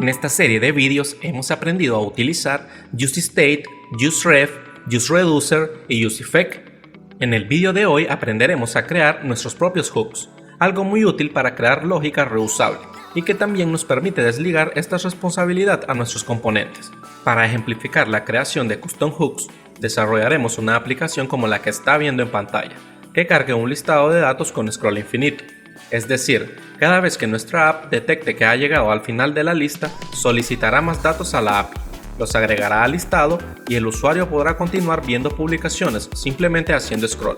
En esta serie de vídeos hemos aprendido a utilizar UseState, UseRef, UseReducer y UseEffect. En el vídeo de hoy aprenderemos a crear nuestros propios hooks, algo muy útil para crear lógica reusable y que también nos permite desligar esta responsabilidad a nuestros componentes. Para ejemplificar la creación de custom hooks, desarrollaremos una aplicación como la que está viendo en pantalla, que cargue un listado de datos con scroll infinito. Es decir, cada vez que nuestra app detecte que ha llegado al final de la lista, solicitará más datos a la API, los agregará al listado y el usuario podrá continuar viendo publicaciones simplemente haciendo scroll.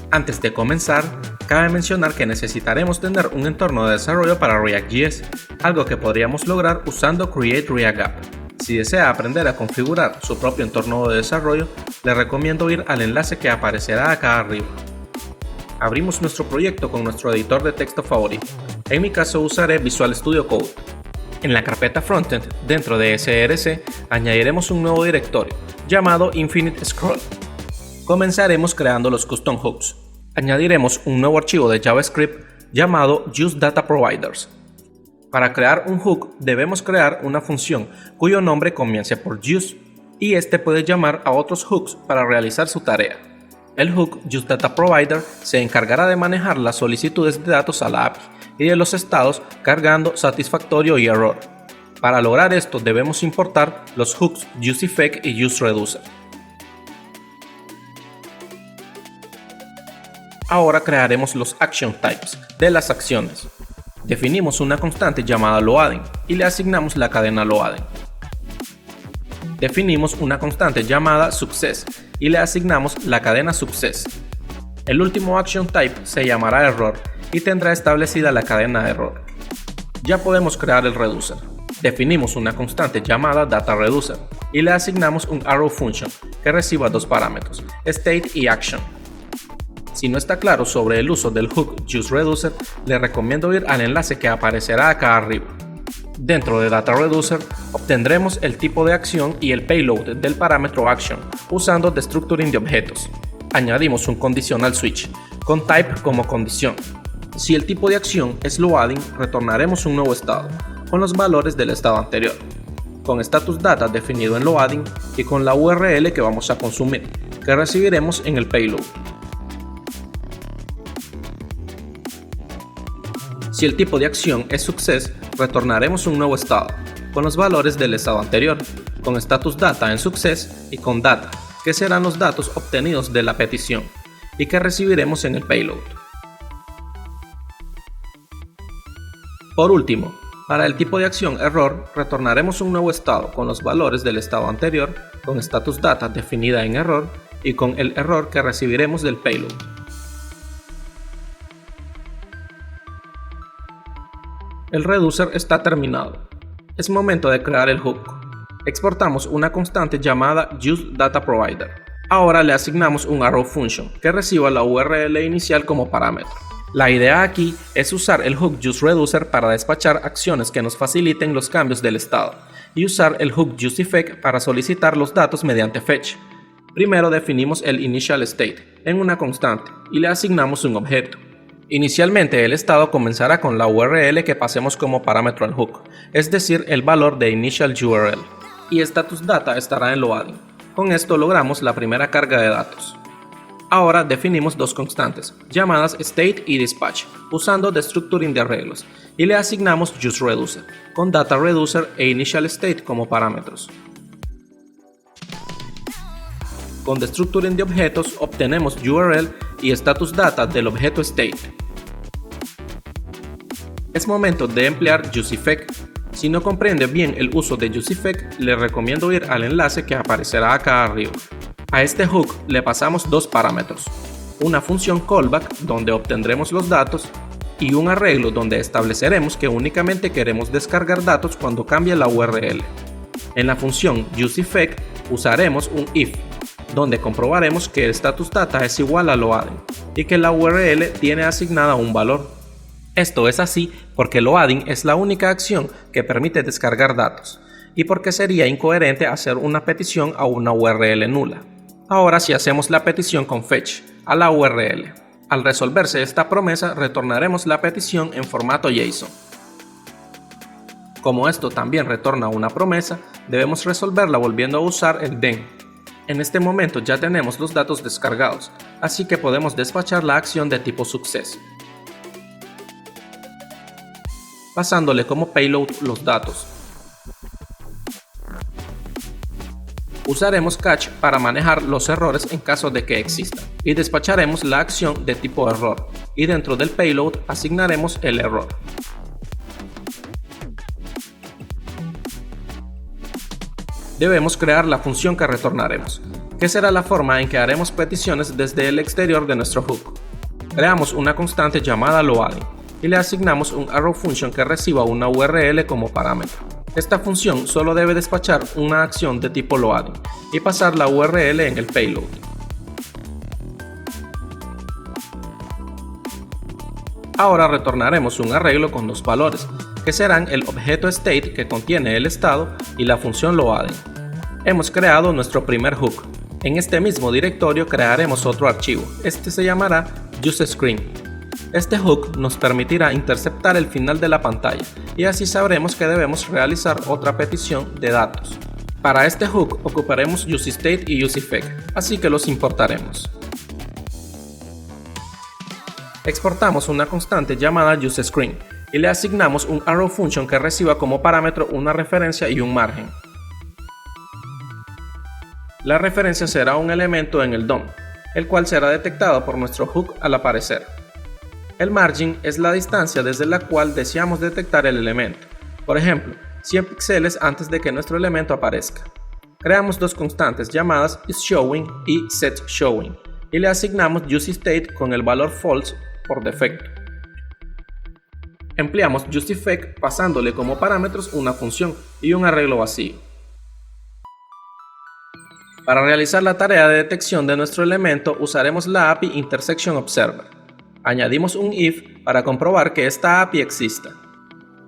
Antes de comenzar, cabe mencionar que necesitaremos tener un entorno de desarrollo para React.js, algo que podríamos lograr usando Create React App. Si desea aprender a configurar su propio entorno de desarrollo, le recomiendo ir al enlace que aparecerá acá arriba. Abrimos nuestro proyecto con nuestro editor de texto favorito. En mi caso usaré Visual Studio Code. En la carpeta Frontend, dentro de SRC, añadiremos un nuevo directorio, llamado Infinite Scroll. Comenzaremos creando los custom hooks. Añadiremos un nuevo archivo de JavaScript llamado UseDataProviders. Para crear un hook debemos crear una función cuyo nombre comience por use, y este puede llamar a otros hooks para realizar su tarea. El hook UseDataProvider se encargará de manejar las solicitudes de datos a la API y de los estados cargando, satisfactorio y error. Para lograr esto debemos importar los hooks UseEffect y UseReducer. Ahora crearemos los action types de las acciones. Definimos una constante llamada loading y le asignamos la cadena loading. Definimos una constante llamada success y le asignamos la cadena success. El último action type se llamará error y tendrá establecida la cadena error. Ya podemos crear el reducer. Definimos una constante llamada dataReducer y le asignamos un arrow function que reciba dos parámetros, state y action. Si no está claro sobre el uso del hook UseReducer, le recomiendo ir al enlace que aparecerá acá arriba. Dentro de dataReducer obtendremos el tipo de acción y el payload del parámetro action usando destructuring de objetos. Añadimos un conditional switch con type como condición. Si el tipo de acción es loading, retornaremos un nuevo estado con los valores del estado anterior, con status data definido en loading y con la URL que vamos a consumir, que recibiremos en el payload. Si el tipo de acción es success, retornaremos un nuevo estado, con los valores del estado anterior, con status data en success y con data, que serán los datos obtenidos de la petición, y que recibiremos en el payload. Por último, para el tipo de acción error, retornaremos un nuevo estado con los valores del estado anterior, con status data definida en error y con el error que recibiremos del payload. El reducer está terminado. Es momento de crear el hook. Exportamos una constante llamada UseDataProvider. Ahora le asignamos un arrow function que reciba la URL inicial como parámetro. La idea aquí es usar el hook UseReducer para despachar acciones que nos faciliten los cambios del estado y usar el hook UseEffect para solicitar los datos mediante fetch. Primero definimos el initial state en una constante y le asignamos un objeto. Inicialmente el estado comenzará con la URL que pasemos como parámetro al hook, es decir, el valor de initial URL, y status data estará en loading. Con esto logramos la primera carga de datos. Ahora definimos dos constantes, llamadas state y dispatch, usando destructuring de arreglos, y le asignamos UseReducer, con dataReducer e initial state como parámetros. Con destructuring de objetos obtenemos URL y status data del objeto state. Es momento de emplear UseEffect. Si no comprende bien el uso de UseEffect, le recomiendo ir al enlace que aparecerá acá arriba. A este hook le pasamos dos parámetros, una función callback donde obtendremos los datos y un arreglo donde estableceremos que únicamente queremos descargar datos cuando cambie la URL. En la función UseEffect usaremos un if, donde comprobaremos que el status data es igual a loading y que la URL tiene asignada un valor. Esto es así porque loading es la única acción que permite descargar datos y porque sería incoherente hacer una petición a una URL nula. Ahora si hacemos la petición con fetch a la URL, al resolverse esta promesa retornaremos la petición en formato JSON. Como esto también retorna una promesa, debemos resolverla volviendo a usar el then. En este momento ya tenemos los datos descargados, así que podemos despachar la acción de tipo success, pasándole como payload los datos. Usaremos catch para manejar los errores en caso de que existan, y despacharemos la acción de tipo error, y dentro del payload asignaremos el error. Debemos crear la función que retornaremos, que será la forma en que haremos peticiones desde el exterior de nuestro hook. Creamos una constante llamada loading y le asignamos un arrow function que reciba una URL como parámetro. Esta función solo debe despachar una acción de tipo loading y pasar la URL en el payload. Ahora retornaremos un arreglo con dos valores, que serán el objeto state que contiene el estado y la función loading. Hemos creado nuestro primer hook. En este mismo directorio crearemos otro archivo. Este se llamará useScreen. Este hook nos permitirá interceptar el final de la pantalla y así sabremos que debemos realizar otra petición de datos. Para este hook ocuparemos useState y useEffect, así que los importaremos. Exportamos una constante llamada useScreen y le asignamos un arrow function que reciba como parámetro una referencia y un margen. La referencia será un elemento en el DOM, el cual será detectado por nuestro hook al aparecer. El margin es la distancia desde la cual deseamos detectar el elemento, por ejemplo, 100 píxeles antes de que nuestro elemento aparezca. Creamos dos constantes llamadas isShowing y setShowing y le asignamos useState con el valor false por defecto. Empleamos useEffect pasándole como parámetros una función y un arreglo vacío. Para realizar la tarea de detección de nuestro elemento usaremos la API IntersectionObserver. Añadimos un if para comprobar que esta API exista.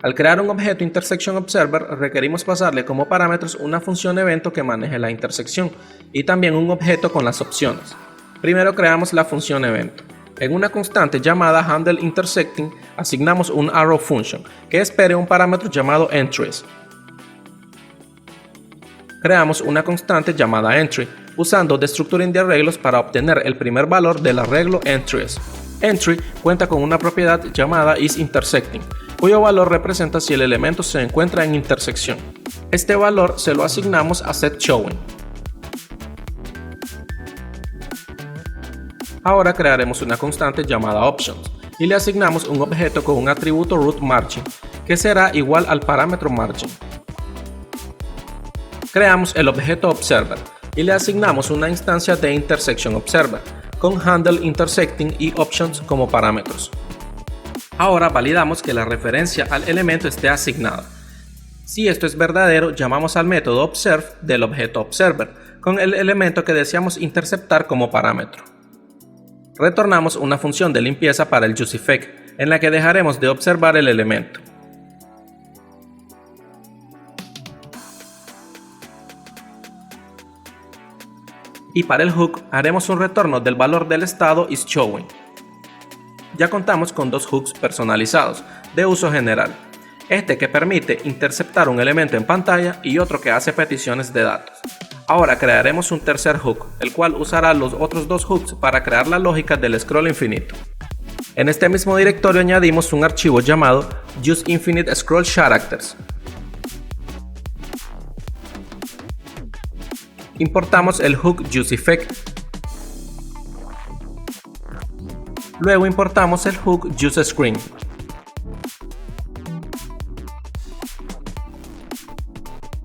Al crear un objeto IntersectionObserver requerimos pasarle como parámetros una función evento que maneje la intersección y también un objeto con las opciones. Primero creamos la función evento. En una constante llamada handleIntersecting asignamos un arrow function que espere un parámetro llamado entries. Creamos una constante llamada entry usando destructuring de arreglos para obtener el primer valor del arreglo entries. Entry cuenta con una propiedad llamada isIntersecting, cuyo valor representa si el elemento se encuentra en intersección. Este valor se lo asignamos a setShowing. Ahora crearemos una constante llamada options y le asignamos un objeto con un atributo rootMargin, que será igual al parámetro margin. Creamos el objeto observer y le asignamos una instancia de IntersectionObserver con handleIntersecting y options como parámetros. Ahora validamos que la referencia al elemento esté asignada. Si esto es verdadero, llamamos al método observe del objeto observer con el elemento que deseamos interceptar como parámetro. Retornamos una función de limpieza para el useEffect en la que dejaremos de observar el elemento. Y para el hook haremos un retorno del valor del estado isShowing. Ya contamos con dos hooks personalizados de uso general, este que permite interceptar un elemento en pantalla y otro que hace peticiones de datos. Ahora crearemos un tercer hook, el cual usará los otros dos hooks para crear la lógica del scroll infinito. En este mismo directorio añadimos un archivo llamado useInfiniteScrollCharacters. Importamos el hook useEffect. Luego importamos el hook useScreen.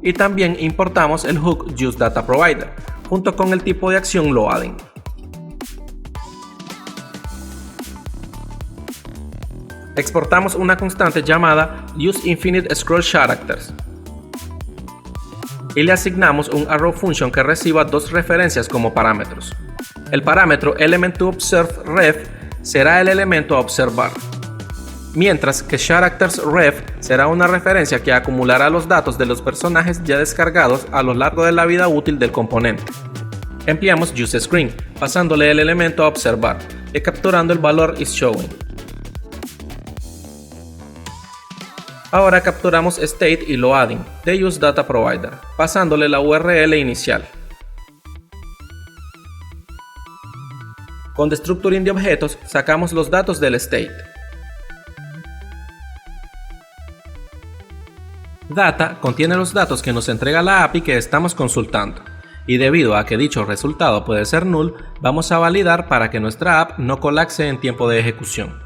Y también importamos el hook useDataProvider, junto con el tipo de acción loading. Exportamos una constante llamada useInfiniteScrollCharacters. Y le asignamos un arrow function que reciba dos referencias como parámetros. El parámetro element2observeRef será el elemento a observar, mientras que charactersRef será una referencia que acumulará los datos de los personajes ya descargados a lo largo de la vida útil del componente. Empleamos useScreen, pasándole el elemento a observar y capturando el valor isShowing. Ahora capturamos state y loading de useDataProvider, pasándole la URL inicial. Con destructuring de objetos sacamos los datos del state. Data contiene los datos que nos entrega la API que estamos consultando, y debido a que dicho resultado puede ser null, vamos a validar para que nuestra app no colapse en tiempo de ejecución.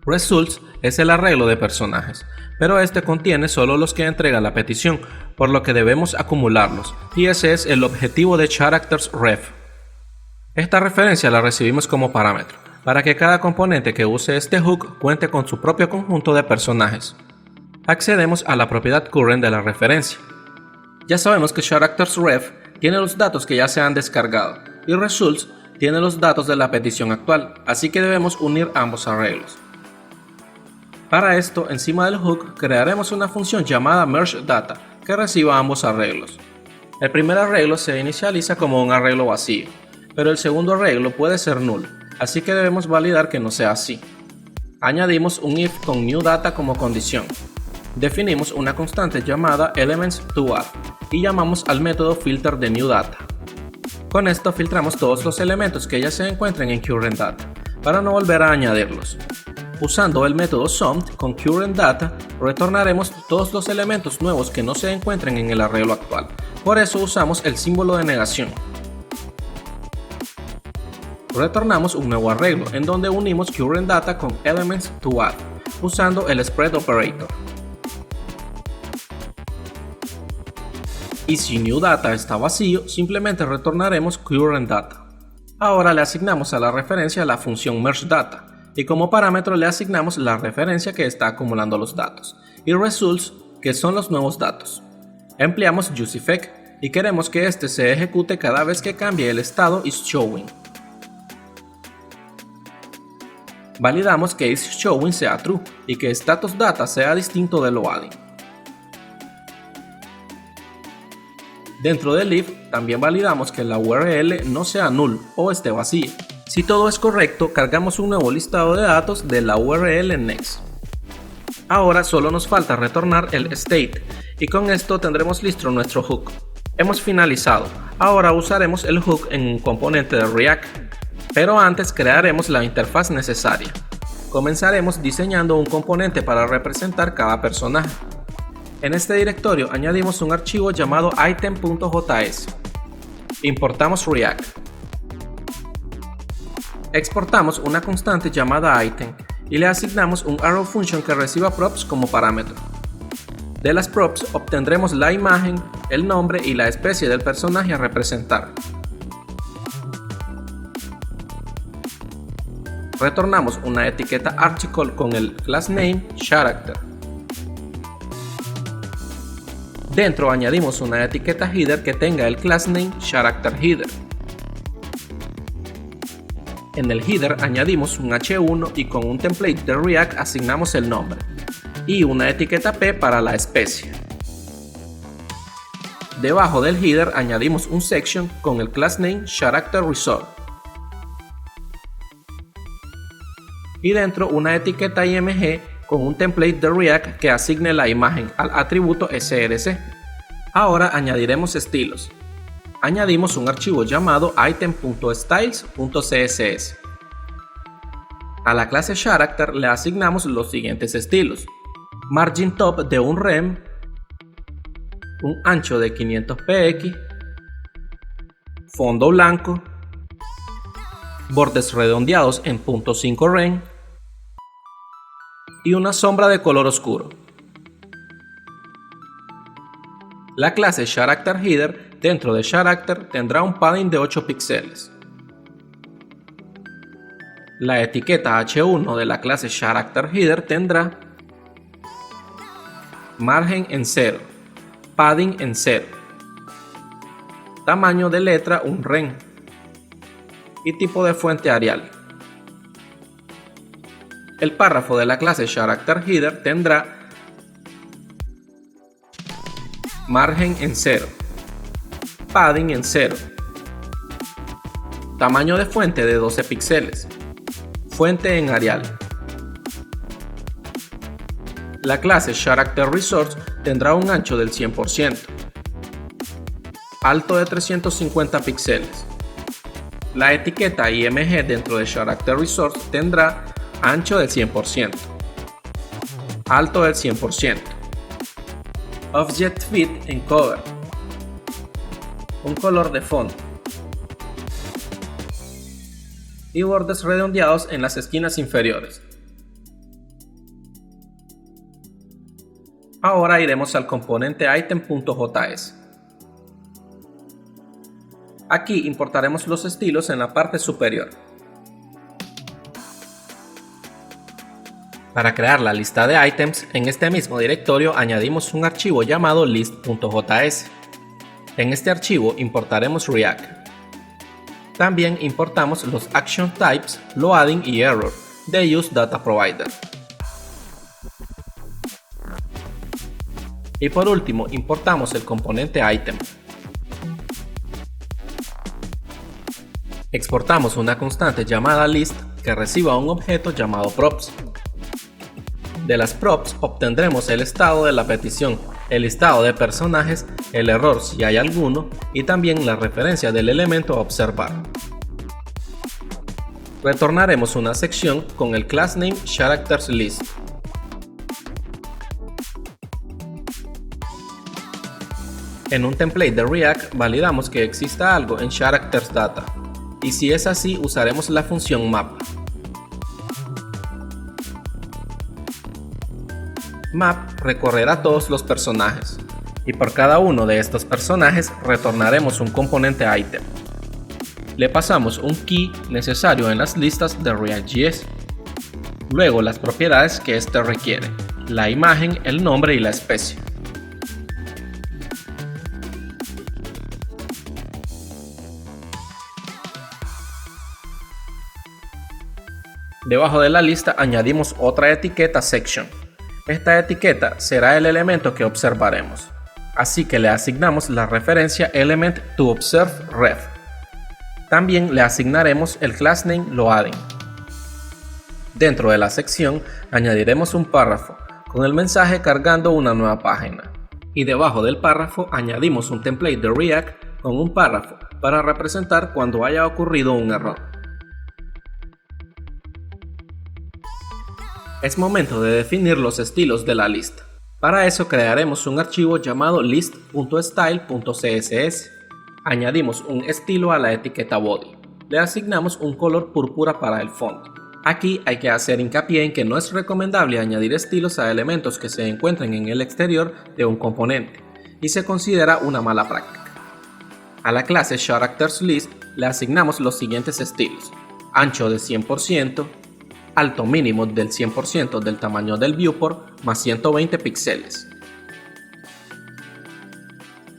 Results es el arreglo de personajes, pero este contiene solo los que entrega la petición, por lo que debemos acumularlos, y ese es el objetivo de CharactersRef. Esta referencia la recibimos como parámetro, para que cada componente que use este hook cuente con su propio conjunto de personajes. Accedemos a la propiedad current de la referencia. Ya sabemos que CharactersRef tiene los datos que ya se han descargado, y Results tiene los datos de la petición actual, así que debemos unir ambos arreglos. Para esto, encima del hook crearemos una función llamada mergeData que reciba ambos arreglos. El primer arreglo se inicializa como un arreglo vacío, pero el segundo arreglo puede ser null, así que debemos validar que no sea así. Añadimos un if con newData como condición. Definimos una constante llamada elements_toAdd y llamamos al método filter de newData. Con esto filtramos todos los elementos que ya se encuentren en currentData, para no volver a añadirlos. Usando el método summed con currentData, retornaremos todos los elementos nuevos que no se encuentren en el arreglo actual. Por eso usamos el símbolo de negación. Retornamos un nuevo arreglo en donde unimos currentData con elements_toAdd, usando el spread operator. Y si newData está vacío, simplemente retornaremos currentData. Ahora le asignamos a la referencia la función mergeData, y como parámetro le asignamos la referencia que está acumulando los datos, y results, que son los nuevos datos. Empleamos useEffect y queremos que este se ejecute cada vez que cambie el estado isShowing. Validamos que isShowing sea true y que statusData sea distinto de loading. Dentro del if también validamos que la URL no sea null o esté vacía. Si todo es correcto, cargamos un nuevo listado de datos de la URL next. Ahora solo nos falta retornar el state y con esto tendremos listo nuestro hook. Hemos finalizado. Ahora usaremos el hook en un componente de React, pero antes crearemos la interfaz necesaria. Comenzaremos diseñando un componente para representar cada personaje. En este directorio añadimos un archivo llamado item.js. Importamos React. Exportamos una constante llamada item y le asignamos un arrow function que reciba props como parámetro. De las props obtendremos la imagen, el nombre y la especie del personaje a representar. Retornamos una etiqueta article con el class name character. Dentro añadimos una etiqueta header que tenga el class name characterHeader. En el header añadimos un h1 y con un template de React asignamos el nombre y una etiqueta p para la especie. Debajo del header añadimos un section con el class name characterResort y dentro una etiqueta img con un template de React que asigne la imagen al atributo src. Ahora añadiremos estilos. Añadimos un archivo llamado item.styles.css. A la clase character le asignamos los siguientes estilos: margin top de un rem, un ancho de 500 px, fondo blanco, bordes redondeados en .5 rem y una sombra de color oscuro. La clase characterHeader dentro de character tendrá un padding de 8 píxeles. La etiqueta h1 de la clase characterHeader tendrá margen en 0, padding en 0, tamaño de letra un rem y tipo de fuente Arial. El párrafo de la clase characterHeader tendrá margen en 0, padding en 0, tamaño de fuente de 12 píxeles, fuente en Arial. La clase CharacterResource tendrá un ancho del 100%, alto de 350 píxeles. La etiqueta IMG dentro de CharacterResource tendrá ancho del 100%, alto del 100%. Object Fit Encoder, un color de fondo y bordes redondeados en las esquinas inferiores. Ahora iremos al componente item.js. Aquí importaremos los estilos en la parte superior. Para crear la lista de items, en este mismo directorio añadimos un archivo llamado list.js. En este archivo importaremos React. También importamos los action types, loading y error de useDataProvider. Y por último, importamos el componente item. Exportamos una constante llamada list que reciba un objeto llamado props. De las props obtendremos el estado de la petición, el listado de personajes, el error si hay alguno y también la referencia del elemento a observar. Retornaremos una sección con el class name CharactersList. En un template de React validamos que exista algo en CharactersData, y si es así usaremos la función map. Map recorrerá todos los personajes, y por cada uno de estos personajes retornaremos un componente item. Le pasamos un key necesario en las listas de React.js. Luego las propiedades que éste requiere, la imagen, el nombre y la especie. Debajo de la lista añadimos otra etiqueta section. Esta etiqueta será el elemento que observaremos, así que le asignamos la referencia element_to_observe_ref. También le asignaremos el class name loading. Dentro de la sección añadiremos un párrafo con el mensaje cargando una nueva página, y debajo del párrafo añadimos un template de React con un párrafo para representar cuando haya ocurrido un error. Es momento de definir los estilos de la lista. Para eso crearemos un archivo llamado list.style.css. Añadimos un estilo a la etiqueta body. Le asignamos un color púrpura para el fondo. Aquí hay que hacer hincapié en que no es recomendable añadir estilos a elementos que se encuentren en el exterior de un componente, y se considera una mala práctica. A la clase CharactersList le asignamos los siguientes estilos: ancho de 100%, alto mínimo del 100% del tamaño del viewport más 120 píxeles,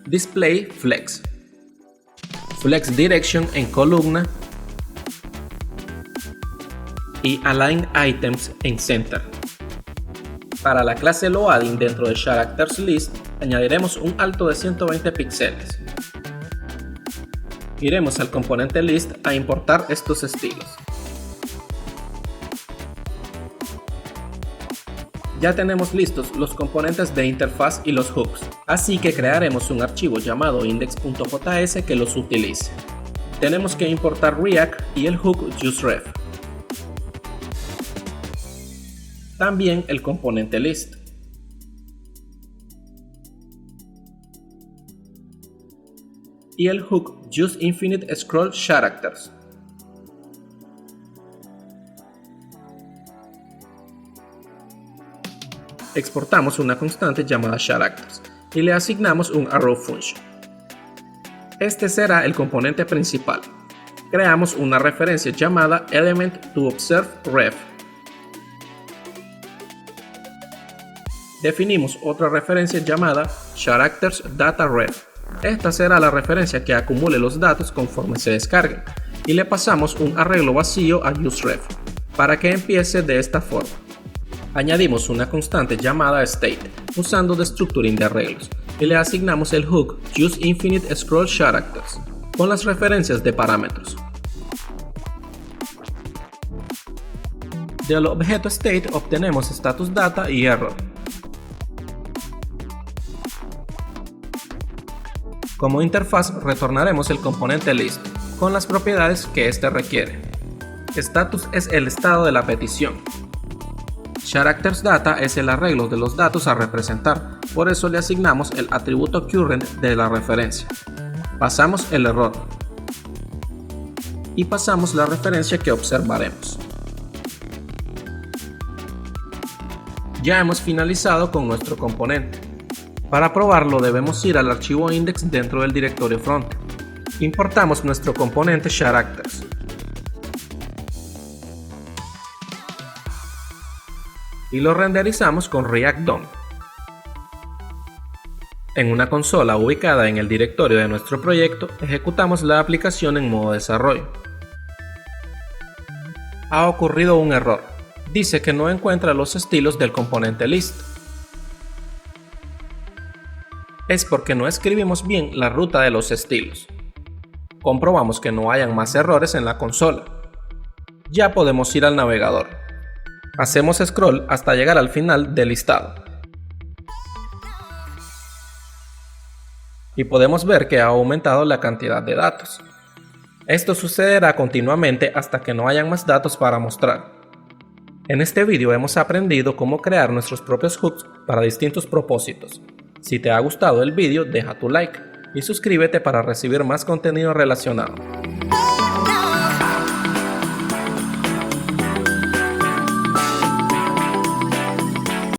display flex, flex direction en columna y align items en center. Para la clase loading dentro de CharactersList añadiremos un alto de 120 píxeles. Iremos al componente list a importar estos estilos. Ya tenemos listos los componentes de interfaz y los hooks, así que crearemos un archivo llamado index.js que los utilice. Tenemos que importar React y el hook useRef. También el componente list. Y el hook useInfiniteScrollCharacters. Exportamos una constante llamada characters y le asignamos un arrow function. Este será el componente principal. Creamos una referencia llamada element_to_observe_ref. Definimos otra referencia llamada CharactersDataRef. Esta será la referencia que acumule los datos conforme se descarguen, y le pasamos un arreglo vacío a useRef para que empiece de esta forma. Añadimos una constante llamada state usando destructuring de arreglos y le asignamos el hook useInfiniteScrollCharacters con las referencias de parámetros. Del objeto state obtenemos status data y error. Como interfaz retornaremos el componente list con las propiedades que éste requiere. Status es el estado de la petición. Characters data es el arreglo de los datos a representar, por eso le asignamos el atributo current de la referencia. Pasamos el error y pasamos la referencia que observaremos. Ya hemos finalizado con nuestro componente. Para probarlo debemos ir al archivo index dentro del directorio front. Importamos nuestro componente characters. Y lo renderizamos con React DOM. En una consola ubicada en el directorio de nuestro proyecto, ejecutamos la aplicación en modo desarrollo. Ha ocurrido un error. Dice que no encuentra los estilos del componente list. Es porque no escribimos bien la ruta de los estilos. Comprobamos que no hayan más errores en la consola. Ya podemos ir al navegador. Hacemos scroll hasta llegar al final del listado. Y podemos ver que ha aumentado la cantidad de datos. Esto sucederá continuamente hasta que no hayan más datos para mostrar. En este vídeo hemos aprendido cómo crear nuestros propios hooks para distintos propósitos. Si te ha gustado el vídeo, deja tu like y suscríbete para recibir más contenido relacionado.